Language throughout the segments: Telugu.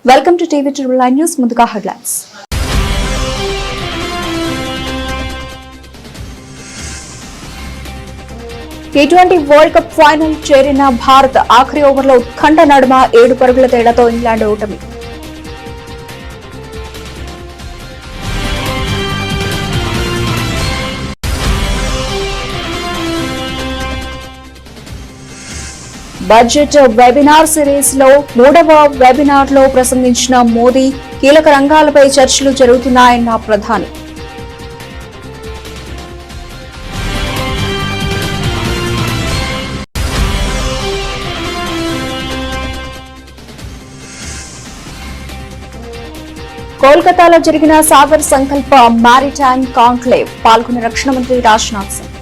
Welcome to TV triple nine news. ముందుగా headlines. T20 world cup final చేరిన భారత్ ఆఖరి ఓవర్లో ఉత్కంఠ నడుమ 7 పరుగుల తేడాతో ఇంగ్లాండ్ ఓటమి. బడ్జెట్ వెబినార్ సిరీస్ లో 3వ వెబినార్ లో ప్రసంగించిన మోదీ కీలక రంగాలపై చర్చలు జరుగుతున్నాయన్న ప్రధాని. కోల్కతాలో జరిగిన సాగర్ సంకల్ప మారిటైమ్ కాంక్లేవ్ పాల్గొన్న రక్షణ మంత్రి రాజ్నాథ్ సింగ్.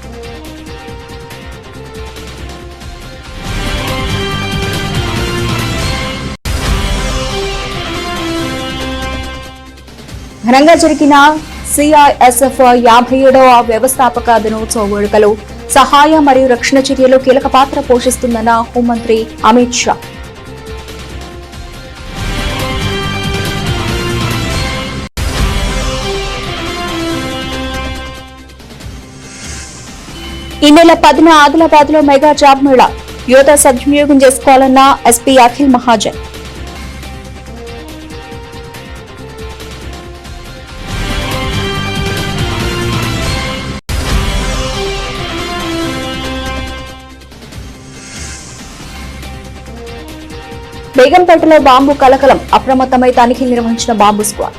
ఘనంగా జరిగిన సిఐఎస్ఎఫ్ 57వ వ్యవస్థాపక దినోత్సవ వేడుకలు సహాయ మరియు రక్షణ చర్యలు కీలక పాత్ర పోషిస్తుందన్న హోంమంత్రి అమిత్ షా. ఈ నెల 10న ఆదిలాబాద్ లో మెగా జాబ్ మేళా యువత సద్వినియోగం చేసుకోవాలన్న ఎస్పీ అఖిల్ మహాజన్. బేగంపేటలో బాంబు కలకలం, అప్రమత్తమై తనిఖీలు నిర్వహించిన బాంబు స్క్వాడ్.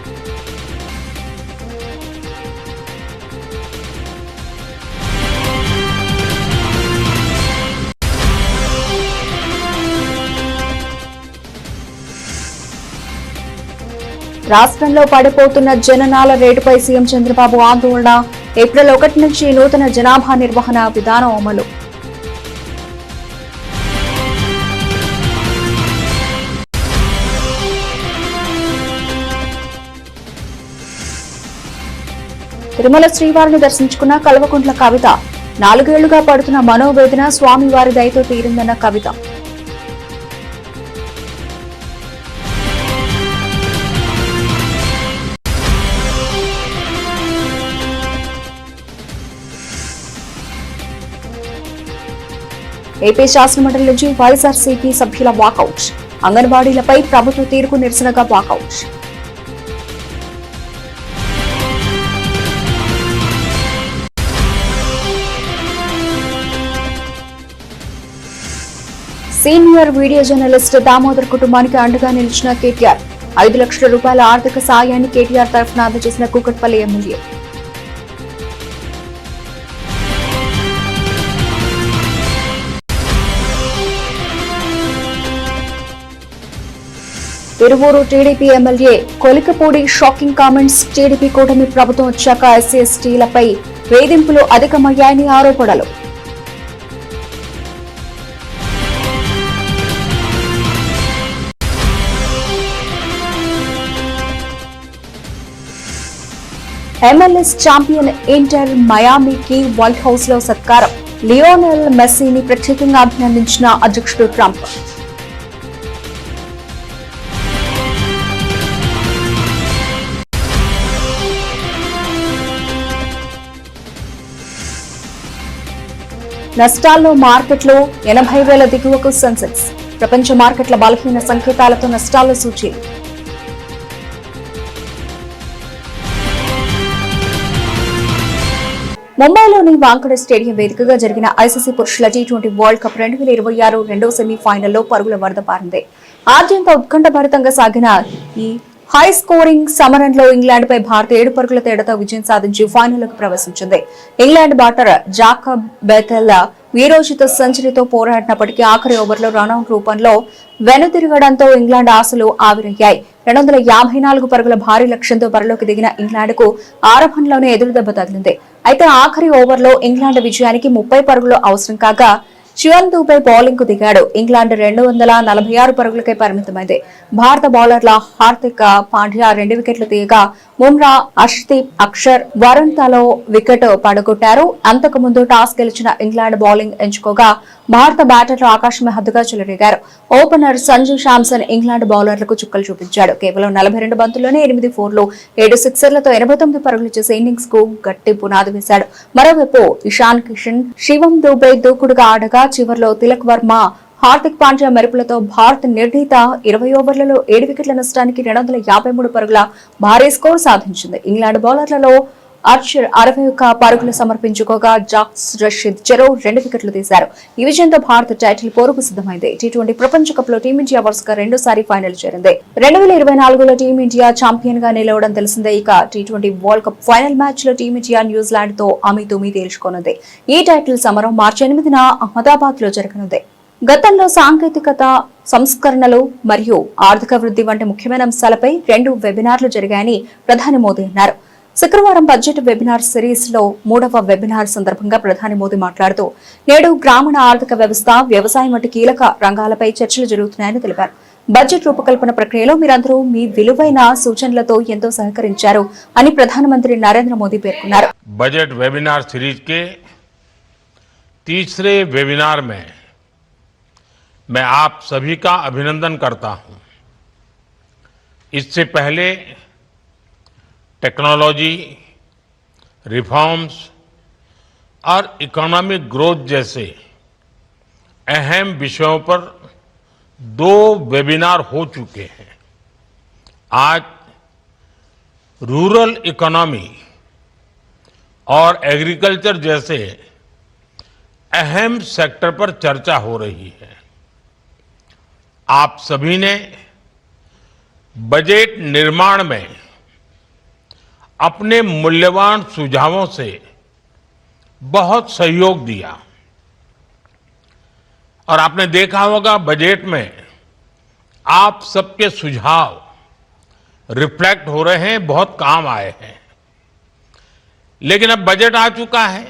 రాష్ట్రంలో పడిపోతున్న జననాల రేటుపై సీఎం చంద్రబాబు ఆందోళన. ఏప్రిల్ 1 నుంచి నూతన జనాభా నిర్వహణ విధానం అమలు. తిరుమల శ్రీవారిని దర్శించుకున్న కల్వకుంట్ల కవిత. 4 ఏళ్లుగా పడుతున్న మనోవేదన స్వామివారి దయతో తీరిందన్న కవిత. ఏపీ శాసనమండలి నుంచి వైఎస్ఆర్సీపీ సభ్యుల వాకౌట్. అంగన్వాడీలపై ప్రభుత్వ తీరుకు నిరసనగా walkout. Senior video journalist Damodar కుటుంబానికి అండగా నిలిచిన కేటీఆర్. 5 లక్షల రూపాయల ఆర్థిక సాయాన్ని కేటీఆర్ తరఫున అందజేసిన Kukatpally MLA. Tiruvuru TDP MLA Kolikapudi shocking comments. TDP కూటమి ప్రభుత్వం వచ్చాక ఎస్సీ ఎస్టీలపై వేధింపులు అధికమయ్యాయని ఆరోపణలు. MLS ఛాంపియన్ ఇంటర్ మయామీకి వైట్ హౌస్ లో సత్కారం. లియోనెల్ మెస్సీని ప్రత్యేకంగా అభినందించిన అధ్యక్షుడు ట్రంప్. నష్టాల్లో మార్కెట్లో 80,000 దిగువకు సెన్సెక్స్. ప్రపంచ మార్కెట్ల బలహీన సంకేతాలతో నష్టాల సూచీ. ముంబైలోని వాంఖడే స్టేడియం వేదికగా జరిగిన ఐసీసీ పురుషుల టీ20 వరల్డ్ కప్ 2026 రెండో సెమీఫైనల్లో పరుగుల వరద పారింది. ఆద్యంత ఉత్కంఠభరితంగా సాగిన ఈ హై స్కోరింగ్ సమరంలో ఇంగ్లాండ్ పై భారత్ 7 పరుగుల తేడాతో విజయం సాధించి ఫైనల్లోకి ప్రవేశించింది. ఇంగ్లాండ్ బాటర్ జాకబ్ బెథెల్ వీరోచిత సెంచరీతో పోరాడినప్పటికీ ఆఖరి ఓవర్లో రనౌట్ రూపంలో వెనుతిరగడంతో ఇంగ్లాండ్ ఆశలు ఆవిరయ్యాయి. 254 పరుగుల భారీ లక్ష్యంతో బరిలోకి దిగిన ఇంగ్లాండ్కు ఆరంభంలోనే ఎదురుదెబ్బ తగిలింది. అయితే ఆఖరి ఓవర్లో ఇంగ్లాండ్ విజయానికి 30 పరుగులు అవసరం కాగా శివన్ దూబే బౌలింగ్ కు దిగాడు. ఇంగ్లాండ్ 246 పరుగులకే పరిమితమైంది. భారత బౌలర్ల హార్దిక్ పాండ్యా 2 వికెట్లు తీయగా ముమ్రా, అర్షదీప్, అక్షర్, వరుణ్తో వికెట్ పడగొట్టారు. అంతకుముందు టాస్ గెలిచిన ఇంగ్లాండ్ బౌలింగ్ ఎంచుకోగా భారత బ్యాటర్లు ఆకాశమే హద్దుగా చెలరేగారు. ఓపెనర్ సంజు శాంసన్ ఇంగ్లాండ్ బౌలర్లకు చుక్కలు చూపించాడు. కేవలం 42 బంతుల్లోనే 8 ఫోర్లు, 7 సిక్సర్లతో 89 పరుగులు చేసే ఇన్నింగ్స్ కు గట్టి పునాది వేశాడు. మరోవైపు ఇషాన్ కిషన్, శివం దూబే దూకుడుగా ఆడగా చివర్లో తిలక్ వర్మ, హార్దిక్ పాండ్యా మెరుపులతో భారత్ నిర్ణీత 20 ఓవర్లలో 7 వికెట్ల నష్టానికి 253 పరుగుల భారీ స్కోర్ సాధించింది. ఇంగ్లాండ్ బౌలర్లలో ఆర్చర్ 61 పరుగులు సమర్పించుకోగా జాక్స్ రషీద్ చెరో 2 వికెట్లు తీశారు. ఈ విజయంతో భారత్ టైటిల్ పోరుకు సిద్ధమైంది. టీ20 ప్రపంచ కప్ లో టీమిండియా వరుసగా రెండోసారి ఫైనల్ చేరింది. 2024లో టీమిండియా ఛాంపియన్ గా నిలవడం తెలిసిందే. ఇక T20 world cup final match లో టీమిండియా న్యూజిలాండ్ తో అమీతుమీ తేల్చుకోనుంది. ఈ టైటిల్ సమరం మార్చి 8న అహ్మదాబాద్ లో జరగనుంది. గతంలో సాంకేతికత, సంస్కరణలు మరియు ఆర్థిక వృద్ధి వంటి ముఖ్యమైన అంశాలపై 2 వెబినార్లు జరిగాయని ప్రధాని మోదీ అన్నారు. శుక్రవారం బడ్జెట్ వెబినార్ సిరీస్ లో 3వ వెబినార్ సందర్భంగా ప్రధాని మోదీ మాట్లాడుతూ నేడు గ్రామీణ ఆర్థిక వ్యవస్థ, వ్యవసాయం వంటి కీలక రంగాలపై చర్చలు జరుగుతున్నాయని తెలిపారు. బడ్జెట్ రూపకల్పన ప్రక్రియలో మీరందరూ మీ విలువైన సూచనలతో ఎంతో సహకరించారు అని ప్రధానమంత్రి నరేంద్ర మోదీ పేర్కొన్నారు. బడ్జెట్ వెబినార్ సిరీస్ के तीसरे वेबिनार में मैं आप सभी का अभिनंदन करता हूं। इससे पहले टेक्नोलॉजी, रिफॉर्म्स और इकोनॉमिक ग्रोथ जैसे अहम विषयों पर 2 वेबिनार हो चुके हैं। आज रूरल इकोनॉमी और एग्रीकल्चर जैसे अहम सेक्टर पर चर्चा हो रही है। आप सभी ने बजट निर्माण में अपने मूल्यवान सुझावों से बहुत सहयोग दिया और आपने देखा होगा बजट में आप सबके सुझाव रिफ्लेक्ट हो रहे हैं, बहुत काम आए हैं। लेकिन अब बजट आ चुका है।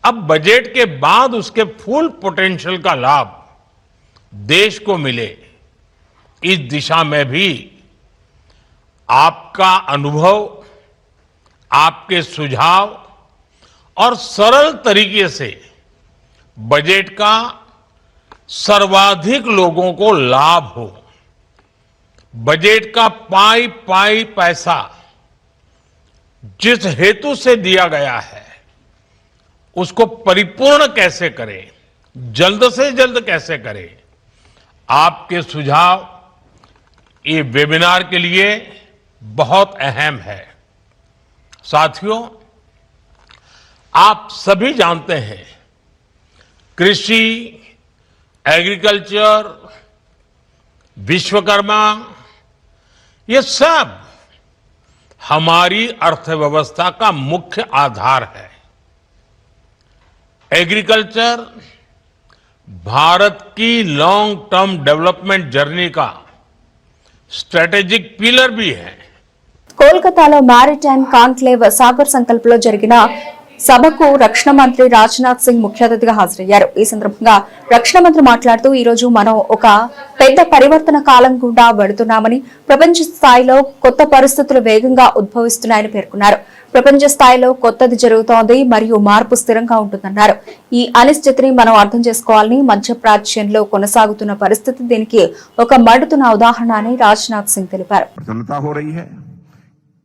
अब बजट के बाद उसके फुल पोटेंशियल का लाभ देश को मिले, इस दिशा में भी आपका अनुभव, आपके सुझाव और सरल तरीके से बजट का सर्वाधिक लोगों को लाभ हो, बजट का पाई पाई पैसा जिस हेतु से दिया गया है उसको परिपूर्ण कैसे करें, जल्द से जल्द कैसे करें, आपके सुझाव ये वेबिनार के लिए बहुत अहम है। साथियों, आप सभी जानते हैं कृषि, एग्रीकल्चर, विश्वकर्मा, ये सब हमारी अर्थव्यवस्था का मुख्य आधार है। एग्रीकल्चर भारत की लॉन्ग टर्म डेवलपमेंट जर्नी का स्ट्रेटेजिक पिलर भी है। కోల్కతాలో మారిటైమ్ కాన్క్లేవ్ సాగర్ సంకల్పంలో జరిగిన సభకు రక్షణ మంత్రి రాజ్నాథ్ సింగ్ ముఖ్య అతిథిగా హాజరయ్యారు. ఈ సందర్భంగా రక్షణ మంత్రి మాట్లాడుతూ ఈ రోజు మనం ఒక పెద్ద పరివర్తన కాలం గుండా వెళుతున్నామని, ప్రపంచ స్థాయిలో కొత్త పరిస్థితులు వేగంగా ఉద్భవిస్తున్నాయని పేర్కొన్నారు. ప్రపంచ స్థాయిలో కొత్తది జరుగుతోంది మరియు మార్పు స్థిరంగా ఉంటుందన్నారు. ఈ అనిశ్చితిని మనం అర్థం చేసుకోవాలని, మధ్యప్రాచ్యంలో కొనసాగుతున్న పరిస్థితి దీనికి ఒక మడుతున్న ఉదాహరణ అని రాజ్నాథ్ సింగ్ తెలిపారు.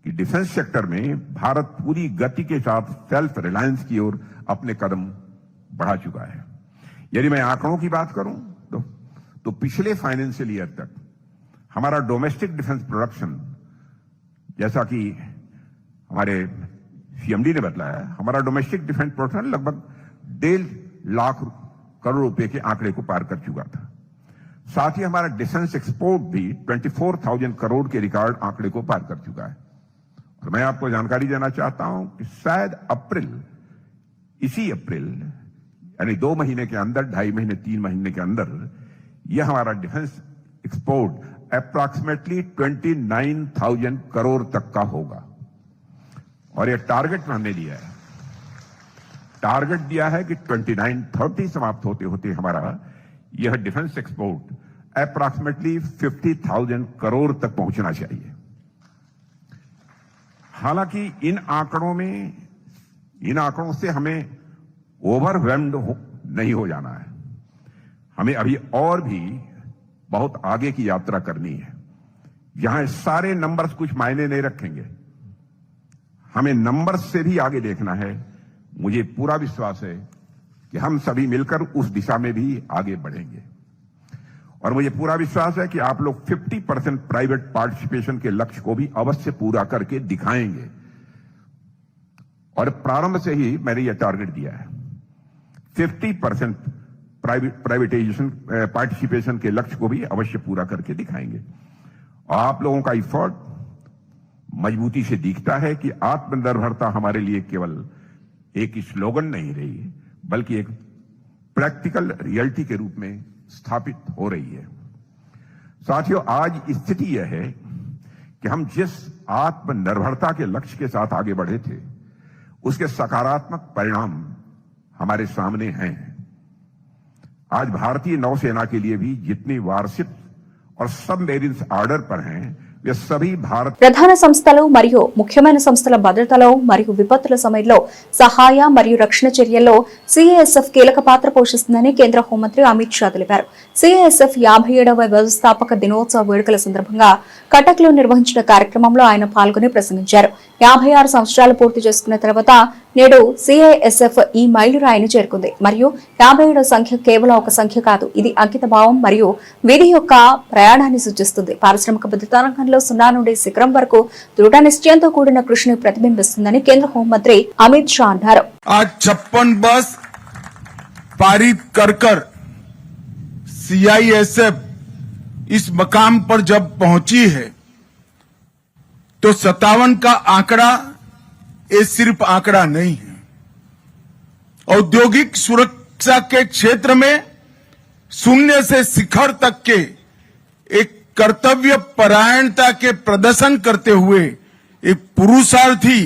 कि डिफेंस सेक्टर में भारत पूरी गति के साथ सेल्फ रिलायंस की ओर अपने कदम बढ़ा चुका है। यदि मैं आंकड़ों की बात करूं तो पिछले फाइनेंशियल ईयर तक हमारा डोमेस्टिक डिफेंस प्रोडक्शन, जैसा कि हमारे सीएमडी ने बताया, हमारा डोमेस्टिक डिफेंस प्रोडक्शन लगभग 1.5 लाख करोड़ रुपए के आंकड़े को पार कर चुका था। साथ ही हमारा डिफेंस एक्सपोर्ट भी 24,000 करोड़ के रिकॉर्ड आंकड़े को पार कर चुका है। और मैं आपको जानकारी देना चाहता हूं कि शायद इसी अप्रैल यानी 2 महीने के अंदर, 2.5 महीने, 3 महीने के अंदर यह हमारा डिफेंस एक्सपोर्ट अप्रॉक्सीमेटली 29,000 करोड़ तक का होगा। और यह टारगेट हमने दिया है, टारगेट दिया है कि 29-30 समाप्त होते होते हमारा यह डिफेंस एक्सपोर्ट अप्रॉक्सीमेटली 50,000 करोड़ तक पहुंचना चाहिए। हालांकि इन आंकड़ों से हमें ओवरवेल्म्ड नहीं हो जाना है। हमें अभी और भी बहुत आगे की यात्रा करनी है। यहां सारे नंबर्स कुछ मायने नहीं रखेंगे, हमें नंबर्स से भी आगे देखना है। मुझे पूरा विश्वास है कि हम सभी मिलकर उस दिशा में भी आगे बढ़ेंगे और मुझे पूरा विश्वास है कि आप लोग 50% प्राइवेट पार्टिसिपेशन के लक्ष्य को भी अवश्य पूरा करके दिखाएंगे। और प्रारंभ से ही मैंने यह टारगेट दिया है, 50% प्राइवेटाइजेशन पार्टिसिपेशन के लक्ष्य को भी अवश्य पूरा करके दिखाएंगे। आप लोगों का एफर्ट मजबूती से दिखता है कि आत्मनिर्भरता हमारे लिए केवल एक स्लोगन नहीं रही, बल्कि एक प्रैक्टिकल रियलिटी के रूप में स्थापित हो रही है। साथियों, आज स्थिति यह है कि हम जिस आत्मनिर्भरता के लक्ष्य के साथ आगे बढ़े थे, उसके सकारात्मक परिणाम हमारे सामने हैं। आज भारतीय नौसेना के लिए भी जितनी वारशिप्स और सबमेरिन्स आर्डर पर हैं, वे सभी भारत ప్రధాన సంస్థలు మరియు ముఖ్యమైన సంస్థల భద్రతలో మరియు విపత్తుల సమయంలో సహాయ మరియు రక్షణ చర్యల్లో సిఐఎస్ఎఫ్ కీలక పాత్ర పోషిస్తుందని కేంద్ర హోంమంత్రి అమిత్ షా తెలిపారు. సిఐఎస్ఎఫ్ 57వ వ్యవస్థాపక దినోత్సవ వేడుకల సందర్భంగా కటక్ లో నిర్వహించిన కార్యక్రమంలో ఆయన పాల్గొని ప్రసంగించారు. 56 సంవత్సరాలు పూర్తి చేసుకున్న తర్వాత నేడు సిఐఎస్ఎఫ్ ఈ మైలురాయిని చేరుకుంది మరియు 57 సంఖ్య కేవలం ఒక సంఖ్య కాదు, ఇది అంకిత భావం మరియు విధి యొక్క ప్రయాణాన్ని సూచిస్తుంది. పారిశ్రామిక భద్రతా రంగంలో సున్నా నుండి శిఖరం వరకు దృఢ నిశ్చయంతో కూడిన కృషిని ప్రతిబింబిస్తుందని కేంద్ర హోంమంత్రి అమిత్ షా అన్నారు. आज 56 बस पारित कर सीआईएसएफ इस मकाम पर जब पहुंची है तो 57 का आंकड़ा ये सिर्फ आंकड़ा नहीं है। औद्योगिक सुरक्षा के क्षेत्र में शून्य से शिखर तक के एक कर्तव्य परायणता के प्रदर्शन करते हुए एक पुरुषार्थी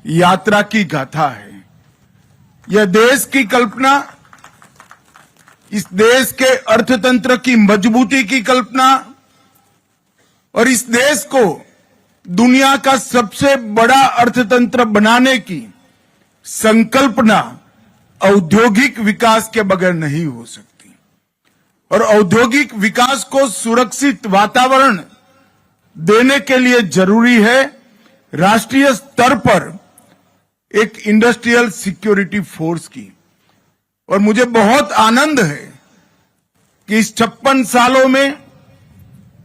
यात्रा की गाथा है। यह देश की कल्पना, इस देश के अर्थतंत्र की मजबूती की कल्पना और इस देश को दुनिया का सबसे बड़ा अर्थतंत्र बनाने की संकल्पना औद्योगिक विकास के बगैर नहीं हो सकती। और औद्योगिक विकास को सुरक्षित वातावरण देने के लिए जरूरी है राष्ट्रीय स्तर पर एक इंडस्ट्रियल सिक्योरिटी फोर्स की। और मुझे बहुत आनंद है कि इस 56 सालों में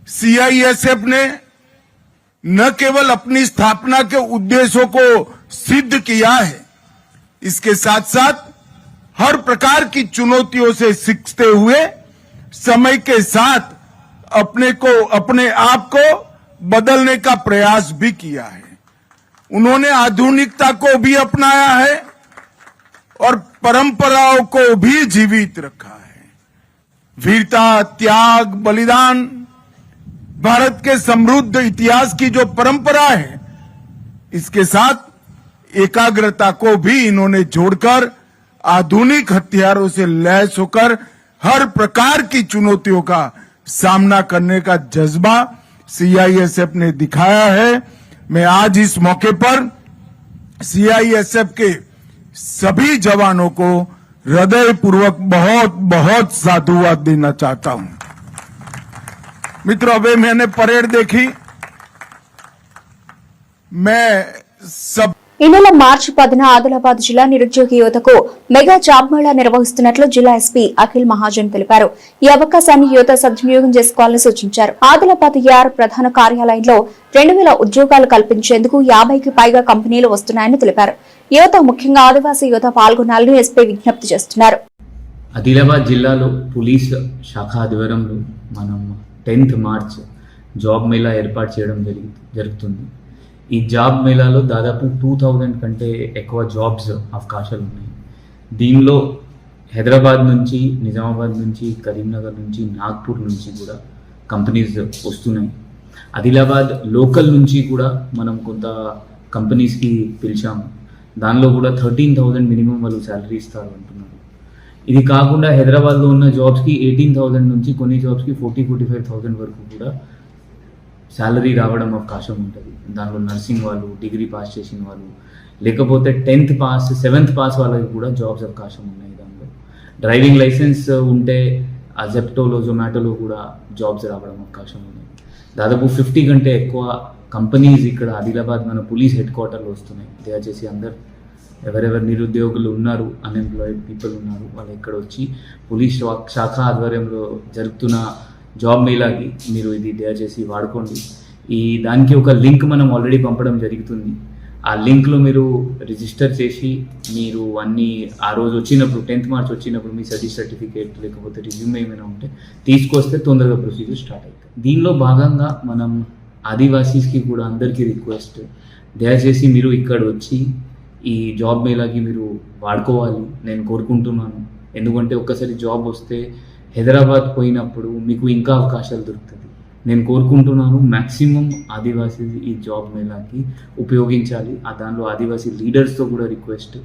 सीआईएसएफ ने न केवल अपनी स्थापना के उद्देश्यों को सिद्ध किया है, इसके साथ साथ हर प्रकार की चुनौतियों से सीखते हुए समय के साथ अपने आप को बदलने का प्रयास भी किया है। उन्होंने आधुनिकता को भी अपनाया है और परंपराओं को भी जीवित रखा है। वीरता, त्याग, बलिदान, भारत के समृद्ध इतिहास की जो परंपरा है, इसके साथ एकाग्रता को भी इन्होंने जोड़कर आधुनिक हथियारों से लैस होकर हर प्रकार की चुनौतियों का सामना करने का जज्बा सीआईएसएफ ने दिखाया है। मैं आज इस मौके पर सीआईएसएफ के सभी जवानों को हृदयपूर्वक बहुत बहुत साधुवाद देना चाहता हूं। मित्रों, अभी मैंने परेड देखी, मैं सब ఈ నెల మార్చి 10న ఆదిలాబాద్ జిల్లా నిరుద్యోగ యువతకు మెగా జాబ్ మేళా నిర్వహిస్తున్నట్లు జిల్లా ఎస్పీ అఖిల్ మహాజన్ తెలిపారు. ఈ అవకాశాన్ని యువత సద్వినియోగం చేసుకోవాలని సూచించారు. ఆదిలాబాద్ యార్ ప్రధాన కార్యాలయంలో 2000 ఉద్యోగాలు కల్పించేందుకు 50కి పైగా కంపెనీలు వస్తున్నాయని తెలిపారు. యువత, ముఖ్యంగా ఆదివాసీ యువత పాల్గొనాలని ఎస్పీ విజ్ఞప్తి చేస్తున్నారు. ఆదిలాబాద్ జిల్లాలో పోలీస్ శాఖ ఆధ్వర్యంలో మనం 10th మార్చ్ జాబ్ మేళా ఏర్పాటు చేయడం జరుగుతుంది. ఈ జాబ్ మేళాలో దాదాపు 2000 కంటే ఎక్కువ జాబ్స్ అవకాశాలు ఉన్నాయి. దీనిలో హైదరాబాద్ నుంచి, నిజామాబాద్ నుంచి, కరీంనగర్ నుంచి, నాగ్పూర్ నుంచి కూడా కంపెనీస్ వస్తున్నాయి. ఆదిలాబాద్ లోకల్ నుంచి కూడా మనం కొంత కంపెనీస్కి పిలిచాము. దానిలో కూడా 13,000 మినిమం వాళ్ళు శాలరీ ఇస్తారు అంటున్నారు. ఇది కాకుండా హైదరాబాద్లో ఉన్న జాబ్స్కి 18,000 నుంచి కొన్ని జాబ్స్కి 40-45,000 వరకు కూడా శాలరీ రావడం అవకాశం ఉంటుంది. దానిలో నర్సింగ్ వాళ్ళు, డిగ్రీ పాస్ చేసిన వాళ్ళు, లేకపోతే 10th పాస్ 7th పాస్ వాళ్ళకి కూడా జాబ్స్ అవకాశం ఉన్నాయి. దానిలో డ్రైవింగ్ లైసెన్స్ ఉంటే ఆ జెప్టోలో, జొమాటోలో కూడా జాబ్స్ రావడం అవకాశం ఉన్నాయి. దాదాపు 50 కంటే ఎక్కువ కంపెనీస్ ఇక్కడ ఆదిలాబాద్ మన పోలీస్ హెడ్ క్వార్టర్లో వస్తున్నాయి. దయచేసి అందరు ఎవరెవరు నిరుద్యోగులు ఉన్నారు, అన్ఎంప్లాయిడ్ పీపుల్ ఉన్నారు, వాళ్ళు ఇక్కడ వచ్చి పోలీస్ శాఖ ఆధ్వర్యంలో జరుగుతున్న జాబ్ మేళాకి మీరు ఇది దయచేసి వాడుకోండి. దానికి ఒక లింక్ మనం ఆల్రెడీ పంపడం జరుగుతుంది. ఆ లింక్లో మీరు రిజిస్టర్ చేసి మీరు అన్ని ఆ రోజు వచ్చినప్పుడు 10th మార్చ్ వచ్చినప్పుడు మీ సర్టిఫికేట్ లేకపోతే రిజ్యూమ్ ఏమైనా ఉంటే తీసుకొస్తే తొందరగా ప్రొసీజర్ స్టార్ట్ అవుతుంది. దీనిలో భాగంగా మనం ఆదివాసీస్కి కూడా అందరికీ రిక్వెస్ట్, దయచేసి మీరు ఇక్కడ వచ్చి ఈ జాబ్ మేళాకి మీరు వాడుకోవాలి నేను కోరుకుంటున్నాను. ఎందుకంటే ఒక్కసారి జాబ్ వస్తే హైదరాబాద్ పోయినప్పుడు మీకు ఇంకా అవకాశాలు దొరుకుతుంది. నేను కోరుకుంటున్నాను మ్యాక్సిమం ఆదివాసీ ఈ జాబ్ మేళాకి ఉపయోగించాలి. దానిలో ఆదివాసీ లీడర్స్తో కూడా రిక్వెస్ట్,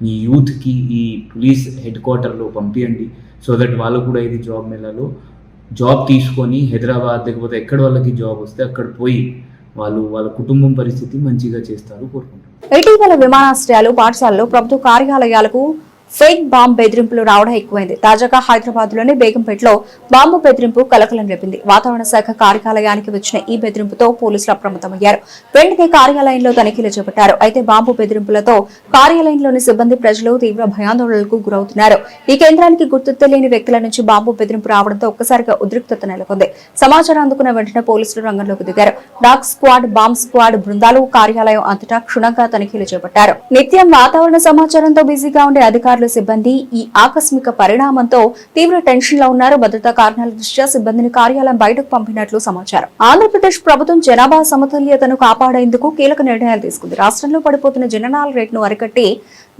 మీ యూత్కి ఈ పోలీస్ హెడ్ క్వార్టర్లో పంపించండి. సో దట్ వాళ్ళు కూడా ఇది జాబ్ మేళాలో జాబ్ తీసుకొని హైదరాబాద్ లేకపోతే ఎక్కడ వాళ్ళకి జాబ్ వస్తే అక్కడ పోయి వాళ్ళ కుటుంబం పరిస్థితి మంచిగా చేస్తారు కోరుకుంటున్నాను. ఇటీవల విమానాశ్రయాలు, పాఠశాలలు, ప్రభుత్వ కార్యాలయాలకు ఫేక్ బాంబ్ బెదిరింపులు రావడం ఎక్కువైంది. తాజాగా హైదరాబాద్ లోని బేగంపేటలో బాంబు బెదిరింపు కలకలం రేపింది. వాతావరణ శాఖ కార్యాలయానికి వచ్చిన ఈ బెదిరింపుతో పోలీసులు అప్రమత్తమయ్యారు. వెంటనే కార్యాలయంలో తనిఖీలు చేపట్టారు. అయితే బాంబు బెదిరింపులతో కార్యాలయంలోని సిబ్బంది, ప్రజలు తీవ్ర భయాందోళనలకు గురవుతున్నారు. ఈ కేంద్రానికి గుర్తు తెలియని వ్యక్తుల నుంచి బాంబు బెదిరింపు రావడంతో ఒక్కసారిగా ఉద్రిక్తత నెలకొంది. సమాచారం అందుకున్న వెంటనే పోలీసులు రంగంలోకి దిగారు. డాగ్ స్క్వాడ్, బాంబ్ స్క్వాడ్ బృందాలు కార్యాలయం అంతటా క్షుణ్ణంగా తనిఖీలు చేపట్టారు. నిత్యం వాతావరణ సమాచారంతో బిజీగా ఉండే అధికారులు, సిబ్బంది ఈ ఆకస్మిక పరిణామంతో తీవ్ర టెన్షన్ లో ఉన్నారు. భద్రతా కారణాల దృష్ట్యా సిబ్బందిని కార్యాలయం బయటకు పంపినట్లు సమాచారం. ఆంధ్రప్రదేశ్ ప్రభుత్వం జనాభా సమతుల్యతను కాపాడేందుకు కీలక నిర్ణయాలు తీసుకుంది. రాష్ట్రంలో పడిపోతున్న జననాల రేటును అరికట్టి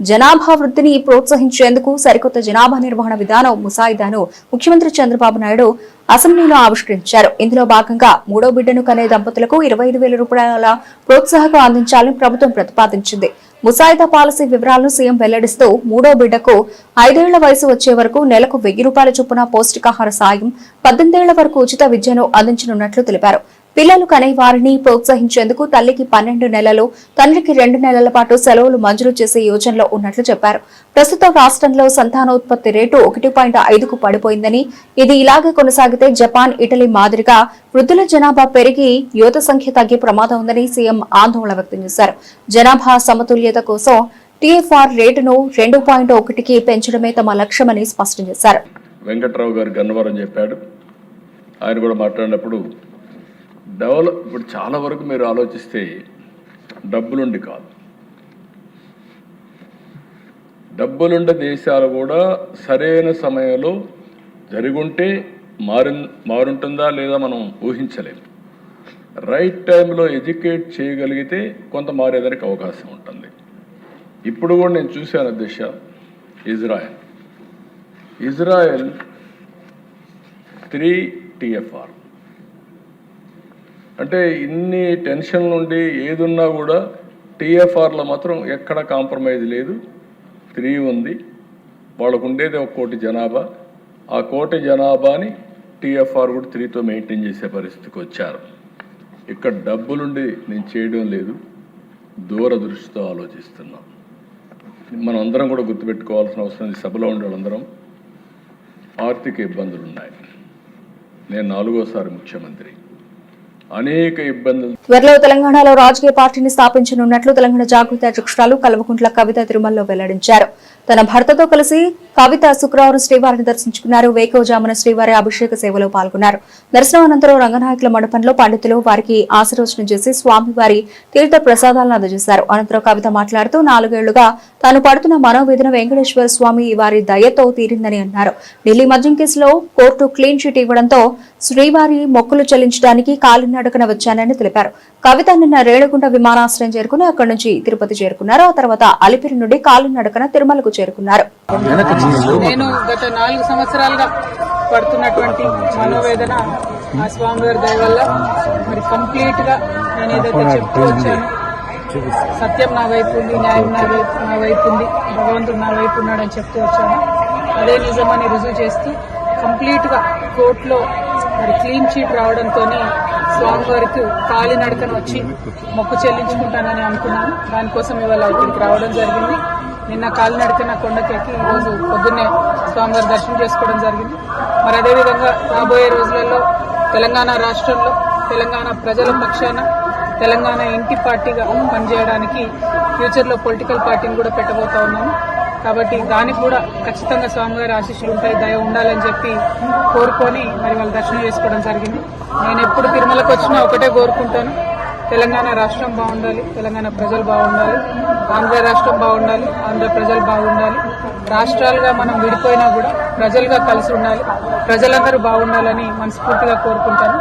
జనాభా వృద్ధిని ప్రోత్సహించేందుకు సరికొత్త జనాభా నిర్వహణ విధానం ముసాయిదాను ముఖ్యమంత్రి చంద్రబాబు నాయుడు అసెంబ్లీలో ఆవిష్కరించారు. ఇందులో భాగంగా 3వ బిడ్డను కనే దంపతులకు 25,000 రూపాయల ప్రోత్సాహకం అందించాలని ప్రభుత్వం ప్రతిపాదించింది. ముసాయిదా పాలసీ వివరాలను సీఎం వెల్లడిస్తూ 3వ బిడ్డకు 5 ఏళ్ల వయసు వచ్చే వరకు నెలకు 1,000 రూపాయల చొప్పున పౌష్టికాహార సాయం, 18 ఏళ్ల వరకు ఉచిత విద్యను అందించనున్నట్లు తెలిపారు. పిల్లలు కనే వారిని ప్రోత్సహించేందుకు తల్లికి 12 నెలలు, తండ్రికి 2 నెలల పాటు సెలవులు మంజూరు చేసే యోచనలో ఉన్నట్లు చెప్పారు. ప్రస్తుతం రాష్ట్రంలో సంతానోత్పత్తి రేటు 1.5కు పడిపోయిందని, ఇది ఇలాగే కొనసాగితే జపాన్, ఇటలీ మాదిరిగా వృద్ధుల జనాభా పెరిగి యువత సంఖ్య తగ్గే ప్రమాదం ఉందని సీఎం ఆందోళన వ్యక్తం చేశారు. జనాభా సమతుల్యత కోసం టీఎఫ్ఆర్ రేటును 2.1కి పెంచడమే తమ లక్ష్యమని స్పష్టం చేశారు. వెంకట్రావు గారు గన్నవరం చెప్పాడు. ఆయన కూడా మాట్లాడినప్పుడు ఇప్పుడు చాలా వరకు మీరు ఆలోచిస్తే డబ్బులుండి కాదు, డబ్బులుండే దేశాలు కూడా సరైన సమయంలో జరుగుంటే మారుంటుందా లేదా మనం ఊహించలేము. రైట్ టైంలో ఎడ్యుకేట్ చేయగలిగితే కొంత మారేదానికి అవకాశం ఉంటుంది. ఇప్పుడు కూడా నేను చూశాను దిశ, ఇజ్రాయెల్ 3 TFR అంటే ఇన్ని టెన్షన్ నుండి ఏదున్నా కూడా టీఎఫ్ఆర్లో మాత్రం ఎక్కడ కాంప్రమైజ్ లేదు. 3 ఉంది. వాళ్ళకు ఉండేది 1 కోటి జనాభా. ఆ కోటి జనాభాని టీఎఫ్ఆర్ కూడా 3తో మెయింటైన్ చేసే పరిస్థితికి వచ్చారు. ఇక్కడ డబ్బులుండి నేను చేయడం లేదు, దూరదృష్టితో ఆలోచిస్తున్నాం. మనం అందరం కూడా గుర్తుపెట్టుకోవాల్సిన అవసరం ఉంది. సభలో ఉండే వాళ్ళందరం ఆర్థిక ఇబ్బందులు ఉన్నాయి. నేను 4వసారి ముఖ్యమంత్రి, అనేక ఇబ్బందులు. త్వరలో తెలంగాణలో రాజకీయ పార్టీని స్థాపించనున్నట్లు తెలంగాణ జాగృతి అధ్యక్షురాలు కల్వకుంట్ల కవిత తిరుమలలో వెల్లడించారు. తన భర్తతో కలిసి కవిత శుక్రవారం శ్రీవారిని దర్శించుకున్నారు. వేకువజామున శ్రీవారి అభిషేక సేవలో పాల్గొన్నారు. దర్శనం అనంతరం రంగనాయకుల మండపంలో పండితులు వారికి ఆశీర్వచనం చేసి స్వామివారి తీర్థ ప్రసాదాలను అందజేశారు. అనంతరం కవిత మాట్లాడుతూ 4 ఏళ్లుగా తాను పడుతున్న మనోవేదన వెంకటేశ్వర స్వామి వారి దయతో తీరిందని అన్నారు. ఢిల్లీ మద్యం కేసులో కోర్టు క్లీన్ చిట్ ఇవ్వడంతో శ్రీవారి మొక్కులు చెల్లించడానికి కాలినడకన వచ్చానని తెలిపారు. కవిత నిన్న రేణుగుంట విమానాశ్రయం చేరుకుని అక్కడి నుంచి తిరుపతి చేరుకున్నారు. ఆ తర్వాత అలిపిరి నుండి కాలినడకన తిరుమలకు చేరుకున్నారు. నేను గత 4 సంవత్సరాలుగా పడుతున్నటువంటి మనోవేదన ఆ స్వామివారి దయ వల్ల మరి కంప్లీట్ గా నేను ఏదైతే చెప్తూ వచ్చాను, సత్యం నా వైపు ఉంది, న్యాయం నా వైపు ఉంది, భగవంతుడు నా వైపు ఉన్నాడని చెప్తూ వచ్చాను. అదే నిజమని రుజువు చేస్తూ కంప్లీట్ గా కోర్టులో మరి క్లీన్ చీట్ రావడంతో స్వామివారికి కాలినడకన వచ్చి మొక్కు చెల్లించుకుంటానని అనుకున్నాను. దానికోసం ఇవాళ ఇక్కడికి రావడం జరిగింది. నిన్న కాలినడకన కొండకెక్కి ఈరోజు పొద్దున్నే స్వామివారి దర్శనం చేసుకోవడం జరిగింది. మరి అదేవిధంగా రాబోయే రోజులలో తెలంగాణ రాష్ట్రంలో తెలంగాణ ప్రజల పక్షాన తెలంగాణ ఇంటి పార్టీగా పనిచేయడానికి ఫ్యూచర్లో పొలిటికల్ పార్టీని కూడా పెట్టబోతా ఉన్నాము. కాబట్టి దానికి కూడా ఖచ్చితంగా స్వామివారి ఆశీస్సులు ఉంటాయి, దయ ఉండాలని చెప్పి కోరుకొని మరి వాళ్ళు దర్శనం చేసుకోవడం జరిగింది. నేను ఎప్పుడు తిరుమలకు వచ్చినా ఒకటే కోరుకుంటాను, తెలంగాణ రాష్ట్రం బాగుండాలి, తెలంగాణ ప్రజలు బాగుండాలి, ఆంధ్ర రాష్ట్రం బాగుండాలి, ఆంధ్ర ప్రజలు బాగుండాలి. రాష్ట్రాలుగా మనం విడిపోయినా కూడా ప్రజలుగా కలిసి ఉండాలి, ప్రజలందరూ బాగుండాలని మనస్ఫూర్తిగా కోరుకుంటాను.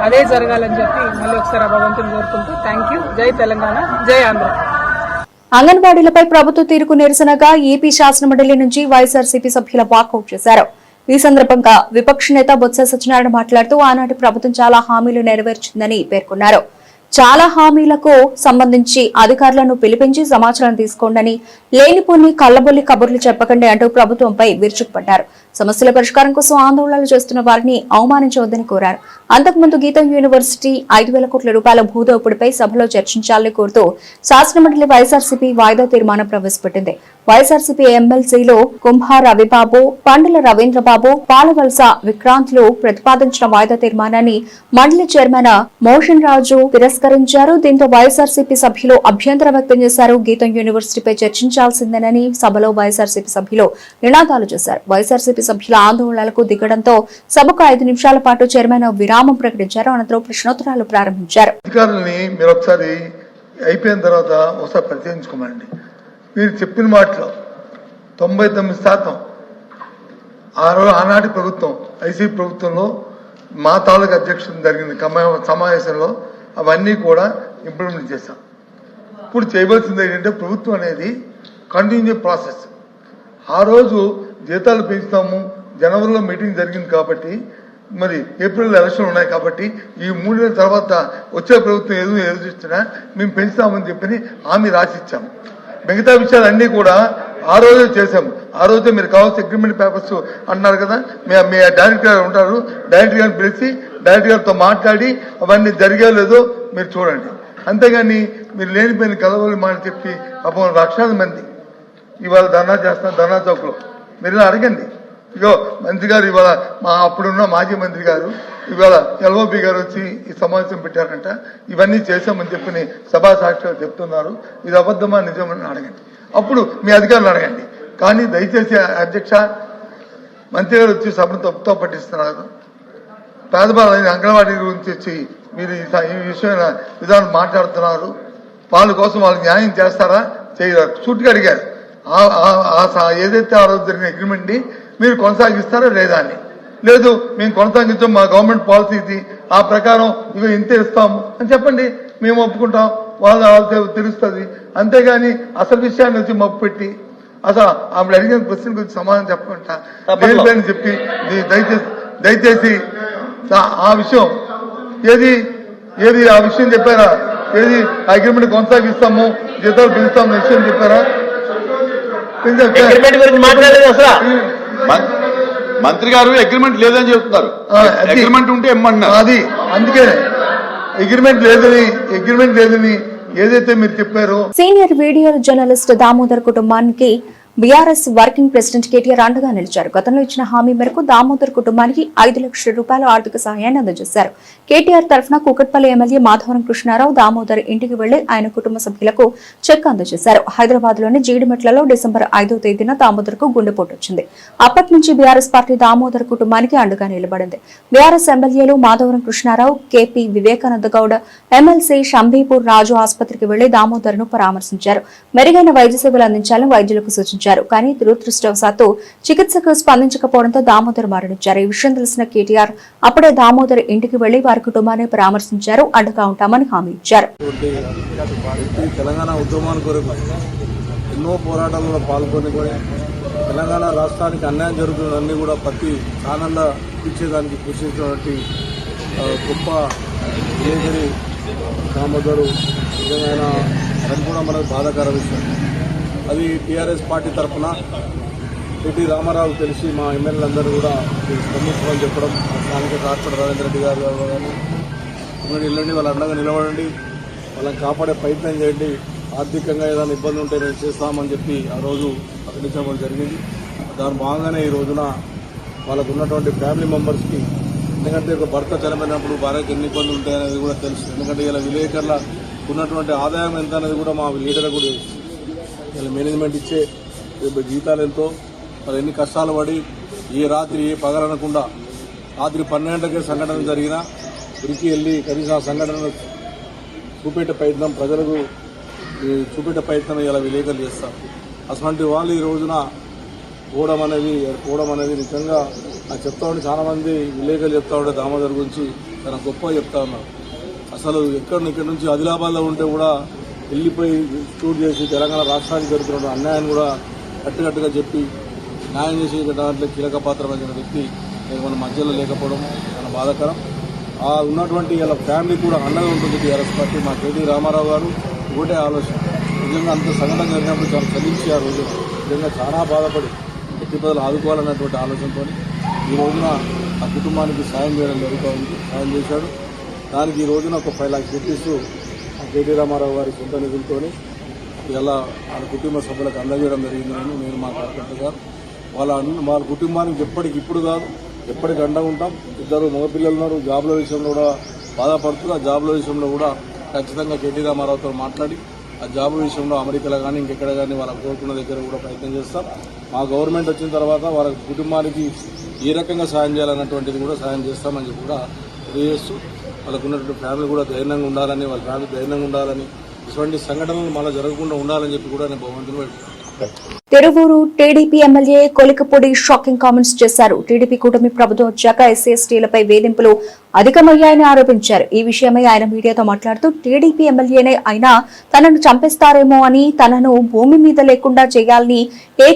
అదే జరగాలని చెప్పి మళ్ళీ ఒకసారి భగవంతుని కోరుకుంటూ థ్యాంక్ యూ. జై తెలంగాణ, జై ఆంధ్ర. అంగన్వాడీలపై ప్రభుత్వ తీరుకు నిరసనగా ఏపీ శాసనమండలి నుంచి వైఎస్ఆర్సీపీ సభ్యుల వాకౌట్ చేశారు. ఈ సందర్భంగా విపక్ష నేత బొత్స సత్యనారాయణ మాట్లాడుతూ ఆనాటి ప్రభుత్వం చాలా హామీలు నెరవేర్చిందని పేర్కొన్నారు. చాలా హామీలకు సంబంధించి అధికారులను పిలిపించి సమాచారం తీసుకోండి, లేనిపోని కళ్లబొల్లి కబుర్లు చెప్పకండి అంటూ ప్రభుత్వంపై విరుచుకుపడ్డారు. సమస్యల పరిష్కారం కోసం ఆందోళనలు చేస్తున్న వారిని అవమానించవద్దని కోరారు. అంతకుముందు గీతం యూనివర్సిటీ 5,000 కోట్ల రూపాయల భూదోపిడిపై సభలో చర్చించాలని కోరుతూ శాసనమండలి వైఎస్ఆర్సీపీ వాయిదా తీర్మానం ప్రవేశపెట్టింది. వైఎస్ఆర్సీపీ ఎమ్మెల్సీలు కుంభా రవిబాబు, పండుల రవీంద్రబాబు, పాలవలస విక్రాంత్లు ప్రతిపాదించిన వాయిదా తీర్మానాన్ని మండలి చైర్మన్ మోషన్ రాజు తిరస్కరించారు. దీంతో వైఎస్ఆర్సీపీ సభ్యులు అభ్యంతరం వ్యక్తం చేశారు. గీతం యూనివర్సిటీపై చర్చించాల్సిందేనని సభలో వైఎస్ఆర్సీపీ సభ్యులు నినాదాలు చేశారు. వైఎస్ఆర్సీపీ సభ్యుల ఆందోళనలకు దిగడంతో సభకు 5 నిమిషాల పాటు చైర్మన్ విరామం ప్రకటించారు. అనంతరం ప్రశ్నోత్తరాలు ప్రారంభించారు. అధికారులని మీరు ఒకసారి అయిపోయిన తర్వాత ఒకసారి పరిశీలించుకోమండి. మీరు చెప్పిన మాటలో 99% ఆనాటి ప్రభుత్వం ఐసీపీ ప్రభుత్వంలో మా తాలూకు అధ్యక్షుడు జరిగింది సమావేశంలో అవన్నీ కూడా ఇంప్లిమెంట్ చేశాం. ఇప్పుడు చేయవలసింది ఏంటంటే ప్రభుత్వం అనేది కంటిన్యూ ప్రాసెస్. ఆ రోజు జీతాలు పెంచుతాము, జనవరిలో మీటింగ్ జరిగింది కాబట్టి, మరి ఏప్రిల్ ఎలక్షన్ ఉన్నాయి కాబట్టి ఈ 3 నెలల తర్వాత వచ్చే ప్రభుత్వం ఎదురుస్తున్నా మేము పెంచుతామని చెప్పి హామీ రాసిచ్చాము. మిగతా విషయాలన్నీ కూడా ఆ రోజే చేశాము. ఆ రోజే మీరు కావాల్సిన అగ్రిమెంట్ పేపర్స్ అంటున్నారు కదా, మీ డైరెక్టర్ గారు ఉంటారు, డైరెక్టర్ గారిని పిలిచి డైరెక్టర్ గారితో మాట్లాడి అవన్నీ జరిగే లేదో మీరు చూడండి. అంతేగాని మీరు లేనిపోయిన కలవలు మాట చెప్పి అప్పుడు లక్షలాది మంది ఇవాళ ధర్నా చేస్తున్నారు ధర్నా చౌక్లో. మీరు ఇలా అడగండి. ఇగో మంత్రి గారు ఇవాళ అప్పుడున్న మాజీ మంత్రి గారు ఇవాళ ఎల్ఓపి గారు వచ్చి ఈ సమావేశం పెట్టారంట, ఇవన్నీ చేశామని చెప్పి సభా సాక్షిగా చెప్తున్నారు. ఇది అబద్ధమా నిజమని అడగండి. అప్పుడు మీ అధికారులు అడగండి. కానీ దయచేసి అధ్యక్ష, మంత్రి గారు వచ్చి సభను తప్పుతో పట్టిస్తున్నారు. పేదవాళ్ళ అంగన్వాడీ గురించి వచ్చి మీరు ఈ విషయమైన విధానం మాట్లాడుతున్నారు. వాళ్ళ కోసం వాళ్ళు న్యాయం చేస్తారా చేయరా సూటిగా అడిగారు. ఏదైతే ఆ రోజు జరిగిన అగ్రిమెంట్ ని మీరు కొనసాగిస్తారా లేదా అని. లేదు మేము కొనసాగించాం, మా గవర్నమెంట్ పాలసీ ఇది, ఆ ప్రకారం ఇవి ఇంతే ఇస్తాము అని చెప్పండి, మేము ఒప్పుకుంటాం, వాళ్ళ తెలుస్తుంది. అంతేగాని అసలు విషయాన్ని వచ్చి మప్పు పెట్టి అసలు ఆవిడ అడిగిన క్వశ్చన్ గురించి సమాధానం చెప్పకుండా లేదని చెప్పి దయచేసి ఆ విషయం ఏది ఆ విషయం చెప్పారా, ఏది అగ్రిమెంట్ కొనసాగిస్తాము జీతాలు పెంచుతాము విషయం చెప్పారా? మంత్రి గారు అగ్రిమెంట్ లేదని చెప్తున్నారు. అగ్రిమెంట్ ఉంటే ఇమ్మన్నారు. అది అందుకే అగ్రిమెంట్ లేదని ఏదైతే మీరు చెప్పారో. సీనియర్ వీడియో జర్నలిస్ట్ దామోదర్ కుటుంబానికి బీఆర్ఎస్ వర్కింగ్ ప్రెసిడెంట్ కేటీఆర్ అండగా నిలిచారు. గతంలో ఇచ్చిన హామీ మేరకు దామోదర్ కుటుంబానికి 5 లక్షల రూపాయల ఆర్థిక సహాయాన్ని అందజేశారు. కేటీఆర్ తరఫున కూకట్పల్లి ఎమ్మెల్యే మాధవరం కృష్ణారావు దామోదర్ ఇంటికి వెళ్లి ఆయన కుటుంబ సభ్యులకు చెక్ అందజేశారు. హైదరాబాద్ లోని జీడిమెట్లలో డిసెంబర్ 5వ తేదీన దామోదర్ కు గుండెపోటు వచ్చింది. అప్పటి నుంచి బీఆర్ఎస్ పార్టీ దామోదర్ కుటుంబానికి అండగా నిలబడింది. బీఆర్ఎస్ ఎమ్మెల్యేలు మాధవరం కృష్ణారావు, కేపీ వివేకానంద గౌడ్, ఎమ్మెల్సీ షంబీపూర్ రాజు ఆసుపత్రికి వెళ్లి దామోదర్ ను పరామర్శించారు. మెరుగైన వైద్య సేవలు అందించాలని వైద్యులకు సూచించారు. కానీ దురదృష్టవశాత్తు చికిత్సకు స్పందించకపోవడంతో దామోదర్ మరణించారు. ఈ విషయం తెలిసిన కేటీఆర్ అప్పుడే దామోదర్ ఇంటికి వెళ్లి వారి కుటుంబాన్ని పరామర్శించారు. అండగా ఉంటామని హామీ ఇచ్చారు. తెలంగాణ ఉద్యమాల కొరకు ఎన్నో పోరాటాలలో పాల్గొని తెలంగాణ రాష్ట్రానికి అన్యాయం జరుగుతుందన్నీ కూడా ప్రతి ఛానల్లో ఇచ్చేదానికి కృషి చేసినటువంటి గొప్ప విలేకరి దామోదరు నిజంగా అది కూడా మనకు బాధాకర విషయం. అది టీఆర్ఎస్ పార్టీ తరఫున ఎన్టీ రామారావు తెలిసి మా ఎమ్మెల్యేలందరూ కూడా స్పందించమని చెప్పడం, స్థానిక రాష్ట్ర రవీంద్ర రెడ్డి గారు కానీ తప్పకుండా వెళ్ళండి, వాళ్ళ అండగా నిలబడండి, వాళ్ళని కాపాడే ప్రయత్నం చేయండి. ఆర్థికంగా ఏదైనా ఇబ్బంది ఉంటే మేము చేస్తామని చెప్పి ఆ రోజు ప్రకటించడం జరిగింది. దాని భాగంగానే ఈ రోజున వాళ్ళకు ఉన్నటువంటి ఫ్యామిలీ మెంబర్స్కి, ఎందుకంటే ఒక భర్త చనిపోయినప్పుడు భార్యకు ఎన్ని ఇబ్బందులు ఉంటాయనేది కూడా తెలుసు. ఎందుకంటే ఇలా విలేకరుల ఉన్నటువంటి ఆదాయం ఎంత అనేది కూడా మా లీడర్ కూడా తెలుసు. ఇలా మేనేజ్మెంట్ ఇచ్చే జీతాలు ఎంతో, మరి ఎన్ని కష్టాలు పడి ఏ రాత్రి ఏ పగలనకుండా రాత్రి 12 గంటలకే సంఘటన జరిగినా ఉరికి వెళ్ళి కనీసం ఆ సంఘటనను చూపెట్టే ప్రయత్నం, ప్రజలకు చూపెట్టే ప్రయత్నం ఇలా విలేకరులు చేస్తారు. అటువంటి వాళ్ళు ఈ రోజున పోవడం అనేది నిజంగా నాకు చెప్తా ఉంటే చాలా మంది విలేకరులు చెప్తా ఉంటే దామోదర్ గురించి చాలా గొప్పగా చెప్తా ఉన్నారు. అసలు ఇక్కడ నుంచి ఆదిలాబాద్లో ఉంటే కూడా వెళ్ళిపోయి షూట్ చేసి తెలంగాణ రాష్ట్రానికి జరుగుతున్న అన్యాయాన్ని కూడా కట్టుకట్టుగా చెప్పి న్యాయం చేసి దాంట్లో కీలక పాత్ర వహించిన వ్యక్తి మన మధ్యలో లేకపోవడం చాలా బాధాకరం. ఆ ఉన్నటువంటి ఇలా ఫ్యామిలీ కూడా అండగా ఉంటుంది టీఆర్ఎస్ పార్టీ. మా కేటీ రామారావు గారు ఒకటే ఆలోచన, నిజంగా అంత సంఘటన జరిగినప్పుడు చాలా చలించి ఆ రోజు నిజంగా చాలా బాధపడి ఎట్టి ప్రజలు ఆదుకోవాలన్నటువంటి ఆలోచనతో ఈ రోజున ఆ కుటుంబానికి సాయం చేయడం జరుగుతుంది. సాయం చేశాడు. దానికి ఈ రోజున ఒక 5 లక్షలు పెట్టిస్తూ కేటీ రామారావు గారి సొంత నిధులతోని ఇలా వాళ్ళ కుటుంబ సభ్యులకు అందజేయడం జరిగిందని నేను మా కార్యకర్త గారు వాళ్ళ కుటుంబానికి ఇప్పుడు కాదు ఎప్పటికి అండగా ఉంటాం. 2 మగపిల్లలు ఉన్నారు, జాబ్ల విషయంలో కూడా బాధపడుతున్నారు. ఆ జాబ్ల విషయంలో కూడా ఖచ్చితంగా కేటీ రామారావుతో మాట్లాడి ఆ జాబ్ విషయంలో అమెరికాలో కానీ ఇంకెక్కడ కానీ వాళ్ళ కోరుకున్న దగ్గర కూడా ప్రయత్నం చేస్తాం. మా గవర్నమెంట్ వచ్చిన తర్వాత వాళ్ళ కుటుంబానికి ఏ రకంగా సాయం చేయాలన్నటువంటిది కూడా సాయం చేస్తామని చెప్పి కూడా తెలియజేస్తూ వాళ్ళకు ఉన్నటువంటి ఫ్యామిలీ కూడా ధైర్యంగా ఉండాలని, వాళ్ళ ఫ్యామిలీ ధైర్యంగా ఉండాలని, ఇటువంటి సంఘటనలు మళ్ళీ జరగకుండా ఉండాలని చెప్పి కూడా నేను భగవంతుని పెట్టుకుంటాను. Tiruvuru TDP MLA Kolikapudi shocking comments చేశారు. టీడీపీ కూటమి ప్రభుత్వం వచ్చాక ఎస్సీ/ఎస్టీలపై వేధింపులు అధికమయ్యాయని ఆరోపించారు. ఈ విషయమై ఆయన మీడియాతో మాట్లాడుతూ టీడీపీ ఎమ్మెల్యేనే అయినా తనను చంపేస్తారేమో అని, తనను భూమి మీద లేకుండా చేయాలని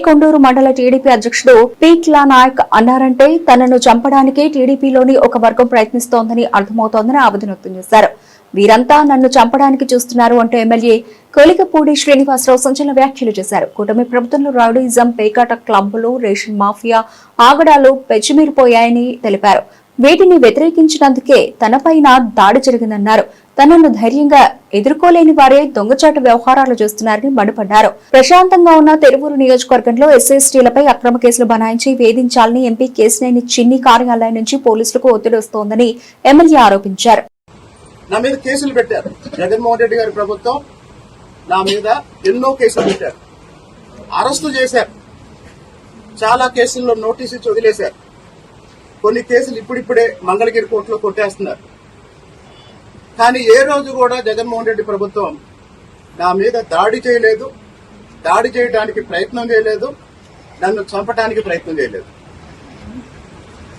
కొండూరు మండల టీడీపీ అధ్యక్షుడు పీట్లా నాయక్ అన్నారంటే తనను చంపడానికే టీడీపీలోని ఒక వర్గం ప్రయత్నిస్తోందని అర్థమవుతోందని ఆవేదన వ్యక్తం చేశారు. వీరంతా నన్ను చంపడానికి చూస్తున్నారు అంటూ ఎమ్మెల్యే కొలికపూడి శ్రీనివాసరావు సంచలన వ్యాఖ్యలు చేశారు. కూటమి ప్రభుత్వంలో రౌడీజం, పేకాట క్లబ్బులు, రేషన్ మాఫియా, ఆగడాలు పెచ్చిమీరిపోయాయని తెలిపారు. వీటిని వ్యతిరేకించినందుకే తనపైన దాడి జరిగిందన్నారు. తనను ధైర్యంగా ఎదుర్కోలేని వారే దొంగచాటు వ్యవహారాలు చేస్తున్నారని మండిపడ్డారు. ప్రశాంతంగా ఉన్న తిరువూరు నియోజకవర్గంలో ఎస్సీ/ఎస్టీలపై అక్రమ కేసులు బనాయించి వేధించాలని ఎంపీ కేశినేని చిన్ని కార్యాలయం నుంచి పోలీసులకు ఒత్తిడి వస్తోందని ఎమ్మెల్యే ఆరోపించారు. నా మీద కేసులు పెట్టారు. జగన్మోహన్ రెడ్డి గారి ప్రభుత్వం నా మీద ఎన్నో కేసులు పెట్టారు, అరెస్టు చేశారు, చాలా కేసుల్లో నోటీసు ఇచ్చి వదిలేశారు. కొన్ని కేసులు ఇప్పుడిప్పుడే మంగళగిరి కోర్టులో కొట్టేస్తున్నారు. కానీ ఏ రోజు కూడా జగన్మోహన్ రెడ్డి ప్రభుత్వం నా మీద దాడి చేయలేదు, దాడి చేయడానికి ప్రయత్నం చేయలేదు, నన్ను చంపడానికి ప్రయత్నం చేయలేదు.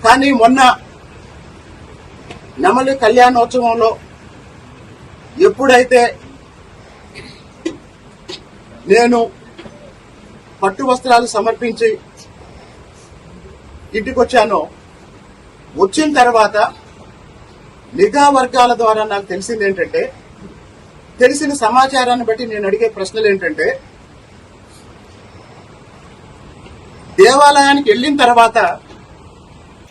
కానీ మొన్న నెమలి కళ్యాణోత్సవంలో ఎప్పుడైతే నేను పట్టు వస్త్రాలు సమర్పించి ఇంటికి వచ్చానో, వచ్చిన తర్వాత నిఘా వర్గాల ద్వారా నాకు తెలిసింది ఏంటంటే, తెలిసిన సమాచారాన్ని బట్టి నేను అడిగే ప్రశ్నలు ఏంటంటే, దేవాలయానికి వెళ్లిన తర్వాత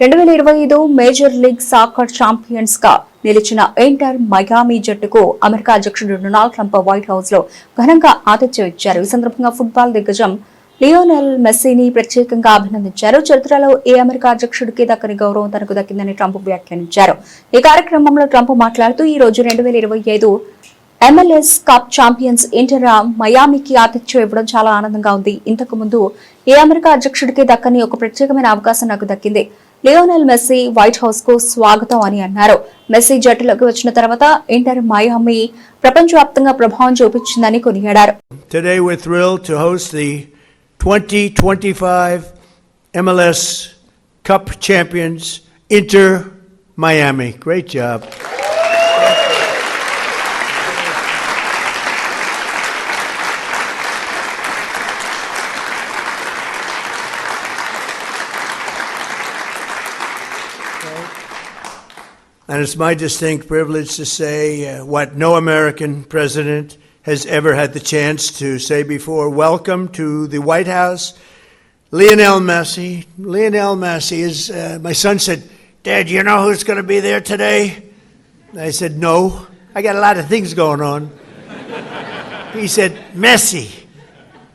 2025 మేజర్ లీగ్ సాకర్ ఛాంపియన్స్ గా నిలిచిన ఇంటర్ మయామి జట్టుకు అమెరికా అధ్యక్షుడు డొనాల్డ్ ట్రంప్ వైట్ హౌస్ లో ఘనంగా ఆతిథ్యం ఇచ్చారు. ఈ సందర్భంగా ఫుట్బాల్ దిగ్గజం లియోనెల్ మెస్సీని ప్రత్యేకంగా అభినందించారు. చరిత్రలో ఏ అమెరికా అధ్యక్షుడికి దక్కని గౌరవం తనకు దక్కిందని ట్రంప్ వ్యాఖ్యానించారు. ఈ కార్యక్రమంలో ట్రంప్ మాట్లాడుతూ ఈ రోజు 2025 MLS కప్ ఛాంపియన్స్ ఇంటర్ మయామికి ఆతిథ్యం ఇవ్వడం చాలా ఆనందంగా ఉంది. ఇంతకు ముందు ఏ అమెరికా అధ్యక్షుడికి దక్కని ఒక ప్రత్యేకమైన అవకాశం నాకు దక్కింది. లియోనెల్ మెస్సీ వైట్ హౌస్ కు స్వాగతం అని అన్నారు. మెస్సీ జట్టులోకి వచ్చిన తర్వాత ఇంటర్ మయామి ప్రపంచవ్యాప్తంగా ప్రభావం చూపించిందని కొనియాడారు. Today we're thrilled to host the 2025 MLS Cup champions Inter Miami. Great job. And it's my distinct privilege to say what no American president has ever had the chance to say before. Welcome to the White House, Lionel Messi. Lionel Messi is, my son said, Dad, you know who's going to be there today? I said, no, I got a lot of things going on. He said, Messi.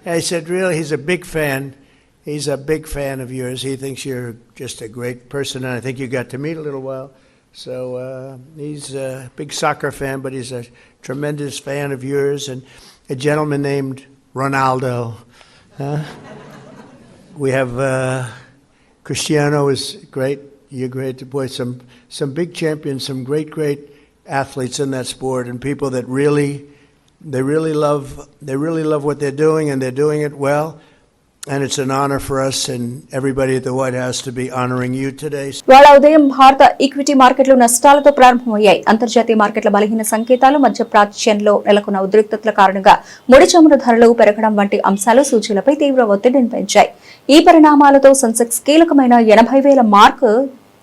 I said, really? He's a big fan. He's a big fan of yours. He thinks you're just a great person, and I think you got to meet a little while. So he's a big soccer fan, but he's a tremendous fan of yours. And a gentleman named Ronaldo. We have Cristiano is great. You're great. Boy, some big champions, some great athletes in that sport, and people that really love what they're doing, and they're doing it well. And it's an honor for us and everybody at the White House to be honoring you today. ఇవాళ ఉదయం భారత ఈక్విటీ మార్కెట్లు నష్టాలతో ప్రారంభమయ్యాయి. అంతర్జాతీయ మార్కెట్ల బలహీన సంకేతాలు, మధ్య ప్రాచ్యంలో నెలకొన్న ఉద్రిక్తతల కారణంగా ముడి చమురు ధరలు పెరగడం వంటి అంశాలు సూచీలపై తీవ్ర ఒత్తిడిని పెంచాయి. ఈ పరిణామాలతో సెన్సెక్స్ కీలకమైన 80,000 మార్కు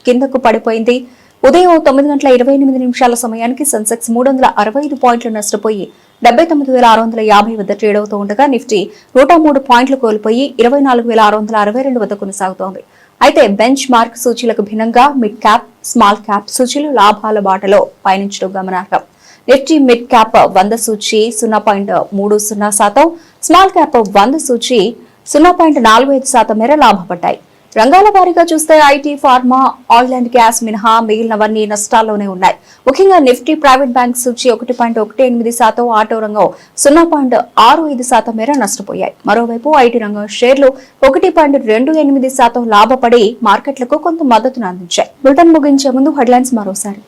కిందకు పడిపోయింది. ఉదయం 9:28 సమయానికి సెన్సెక్స్ 365 పాయింట్లు నష్టపోయి 79,650 వద్ద ట్రేడ్ అవుతూ ఉండగా నిఫ్టీ 103 పాయింట్లు కోల్పోయి 24,662 వద్ద కొనసాగుతోంది. అయితే బెంచ్ మార్క్ సూచీలకు భిన్నంగా మిడ్ క్యాప్, స్మాల్ క్యాప్ సూచీలు లాభాల బాటలో పయనించడం గమనార్హం. Nifty mid cap 100 సూచీ 0.30%, small cap 100 సూచీ 0.45% మేర లాభపడ్డాయి. రంగాల వారీగా చూస్తే IT, pharma, oil and gas మినహా మిగిలినవన్నీ నష్టాల్లోనే ఉన్నాయి. ముఖ్యంగా నిఫ్టీ ప్రైవేట్ బ్యాంక్ సూచీ 1.18%, ఆటో రంగం 0.65% మేర నష్టపోయాయి. మరోవైపు ఐటీ రంగం షేర్లు 1.28% లాభపడి మార్కెట్లకు కొంత మద్దతును అందించాయి. బులెటిన్ ముగించే ముందు హెడ్లైన్స్ మరోసారి.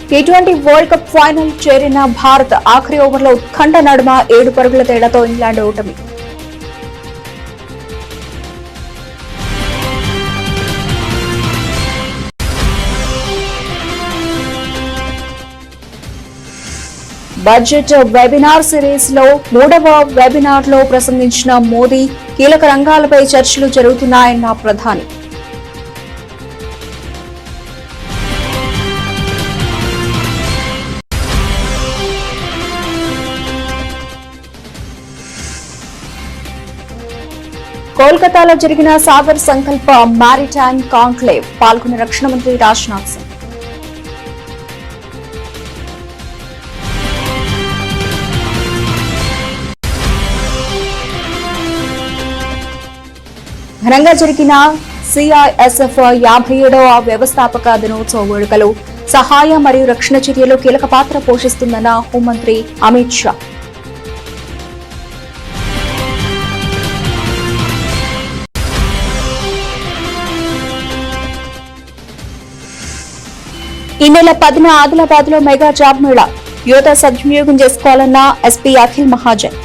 T20 వరల్డ్ కప్ ఫైనల్ చేరిన భారత్ ఆఖరి ఓవర్లో ఉత్కంఠ నడుమ 7 పరుగుల తేడాతో ఇంగ్లాండ్ ఓటమి. బడ్జెట్ వెబినార్ సిరీస్ లో 3వ వెబినార్ లో ప్రసంగించిన మోదీ కీలక రంగాలపై చర్చలు జరుగుతున్నాయన్న ప్రధాని. కోల్కతాలో జరిగిన సాగర్ సంకల్ప మారిటైమ్ కాంక్లేవ్ పాల్గొన్న రక్షణ మంత్రి రాజ్నాథ్ సింగ్. ఘనంగా జరిగిన సిఐఎస్ఎఫ్ 57వ వ్యవస్థాపక దినోత్సవ వేడుకలు సహాయ మరియు రక్షణ చర్యలో కీలక పాత్ర పోషిస్తుందన్న హోంమంత్రి అమిత్ షా. ఈ నెల 10న ఆదిలాబాద్ లో మెగా జాబ్ మేళా యువత సద్వినియోగం చేసుకోవాలన్న ఎస్పీ అఖిల్ మహాజన్.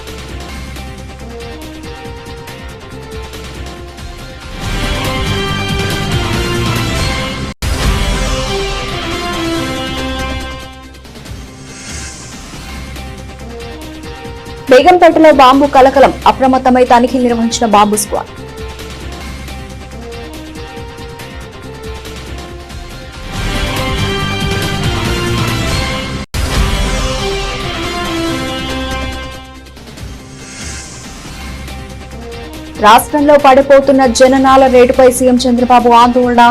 బేగంపేటలో బాంబు కలకలం, అప్రమత్తమై తనిఖీలు నిర్వహించిన బాంబు స్క్వాడ్. రాష్ట్రంలో పడిపోతున్న జననాల రేటుపై సీఎం చంద్రబాబు ఆందోళన.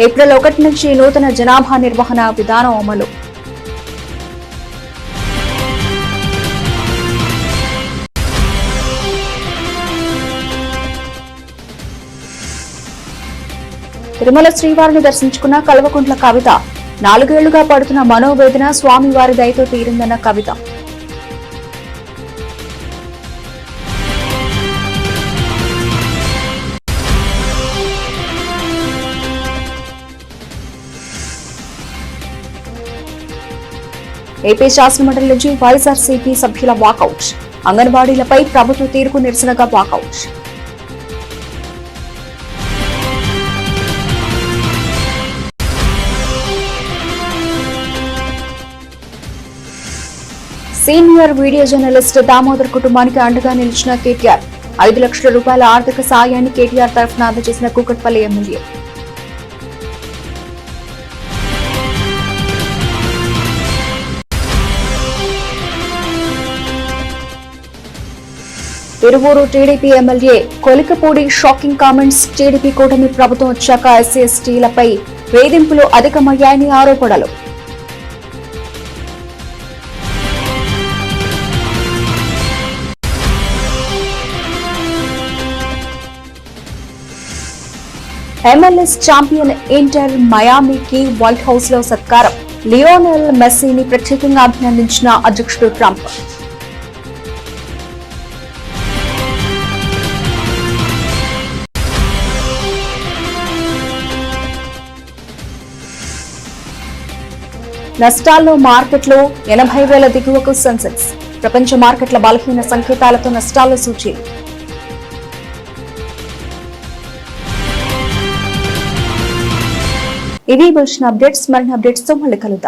ఏప్రిల్ 1 నుంచి నూతన జనాభా నిర్వహణ విధానం అమలు. తిరుమల శ్రీవారిని దర్శించుకున్న కల్వకుంట్ల కవిత. 4 ఏళ్లుగా పడుతున్న మనోవేదన స్వామివారి దయతో తీరిందన్న కవిత. ఏపీ శాసనమండలి నుంచి వైఎస్ఆర్సీపీ సభ్యుల వాకౌట్. అంగన్వాడీలపై ప్రభుత్వ తీరుకు నిరసనగా walkout. Senior video journalist Damodar కుటుంబానికి అండగా నిలిచిన కేటీఆర్. 5 లక్షల రూపాయల ఆర్థిక సాయాన్ని కేటీఆర్ తరఫున అందజేసిన Kukatpally MLA. Tiruvuru TDP MLA Kolikapudi shocking comments. TDP కూటమి ప్రభుత్వం వచ్చాక ఎస్సీ ఎస్టీలపై వేధింపులు అధికమయ్యాయని ఆరోపణలు. MLS ఛాంపియన్ ఇంటర్ మయామీకి వైట్ హౌస్ లో సత్కారం. లియోనెల్ మెస్సీని ప్రత్యేకంగా అభినందించిన అధ్యక్షుడు ట్రంప్. నష్టాల్లో మార్కెట్లో 80,000 దిగువకు సెన్సెక్స్. ప్రపంచ మార్కెట్ల బలహీన సంకేతాలతో నష్టాల్లో సూచీలు. ఇవి బులెటిన్ అప్డేట్స్. మరిన్ని అప్డేట్స్ తో మళ్ళీ కలుద్దాం.